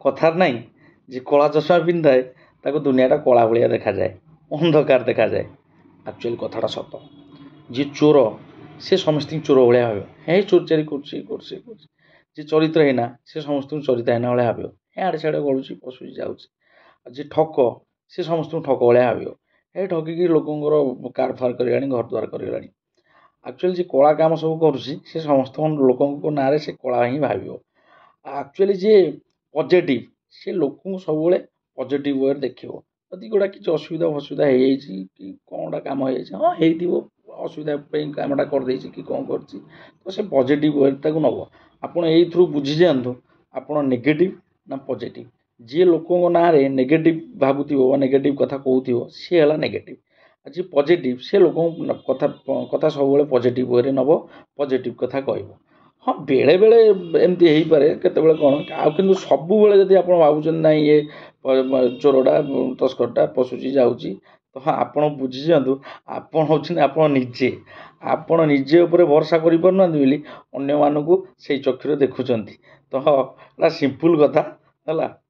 କଥାର ନାହିଁ ଯେ କଳା ଚଷମା ପିନ୍ଧିଥାଏ ତାକୁ ଦୁନିଆଟା କଳା ଭଳିଆ ଦେଖାଯାଏ, ଅନ୍ଧକାର ଦେଖାଯାଏ। ଆକ୍ଚୁଆଲି କଥାଟା ସତ। ଯିଏ ଚୋର ସେ ସମସ୍ତଙ୍କୁ ଚୋର ଭଳିଆ ଭାବିବ, ହେ ଚୋରି ଚାରି କରୁଛି କରୁଛି କରୁଛି। ଯିଏ ଚରିତ୍ରହୀନା ସେ ସମସ୍ତଙ୍କୁ ଚରିତ୍ରହୀନା ଭଳିଆ ଭାବିବ, ହେ ଆଡ଼େ ସିଆଡ଼େ ଗଳୁଛି ପଶୁଛି ଯାଉଛି। ଆଉ ଯିଏ ଠକ ସେ ସମସ୍ତଙ୍କୁ ଠକ ଭଳିଆ ଭାବିବ, ହେ ଠକିକି ଲୋକଙ୍କର କାର ଫାର କରିଗଲାଣି, ଘର ଦ୍ୱାର କରିଗଲାଣି। ଆକ୍ଚୁଆଲି ଯିଏ କଳା କାମ ସବୁ କରୁଛି ସେ ସମସ୍ତଙ୍କ ଲୋକଙ୍କ ନାଁରେ ସେ କଳା ହିଁ ଭାବିବ। ଆକ୍ଚୁଆଲି ଯିଏ ପଜିଟିଭ୍ ସେ ଲୋକଙ୍କୁ ସବୁବେଳେ ପଜିଟିଭ୍ ୱେରେ ଦେଖିବ। ଯଦି ଗୁଡ଼ା କିଛି ଅସୁବିଧା ହେଇଯାଇଛି କି କ'ଣଟା କାମ ହେଇଯାଇଛି, ହଁ ହେଇଥିବ, ଅସୁବିଧା ପାଇଁ କାମଟା କରିଦେଇଛି କି କ'ଣ କରିଛି, ତ ସେ ପଜିଟିଭ୍ ୱେରେ ତାକୁ ନେବ। ଆପଣ ଏଇଥିରୁ ବୁଝିଯାଆନ୍ତୁ ଆପଣ ନେଗେଟିଭ୍ ନା ପଜିଟିଭ୍। ଯିଏ ଲୋକଙ୍କ ନାଁରେ ନେଗେଟିଭ୍ ଭାବୁଥିବ ବା ନେଗେଟିଭ୍ କଥା କହୁଥିବ ସିଏ ହେଲା ନେଗେଟିଭ୍। ଆଉ ଯିଏ ପଜିଟିଭ୍ ସେ ଲୋକଙ୍କ କଥା ସବୁବେଳେ ପଜିଟିଭ୍ ୱେରେ ନେବ, ପଜିଟିଭ୍ କଥା କହିବ। ହଁ ବେଳେବେଳେ ଏମିତି ହେଇପାରେ କେତେବେଳେ କ'ଣ, ଆଉ କିନ୍ତୁ ସବୁବେଳେ ଯଦି ଆପଣ ଭାବୁଛନ୍ତି ନାଇଁ ଇଏ ଚୋରଟା ତସ୍କରଟା ପଶୁଛି ଯାଉଛି, ତ ହଁ ଆପଣ ବୁଝିଯାଆନ୍ତୁ ଆପଣ ହେଉଛନ୍ତି ଆପଣ ନିଜେ। ଆପଣ ନିଜେ ଉପରେ ଭରସା କରିପାରୁନାହାନ୍ତି ବୋଲି ଅନ୍ୟମାନଙ୍କୁ ସେଇ ଚକ୍ଷୁରେ ଦେଖୁଛନ୍ତି। ତ ଏଇଟା ସିମ୍ପଲ୍ କଥା ହେଲା।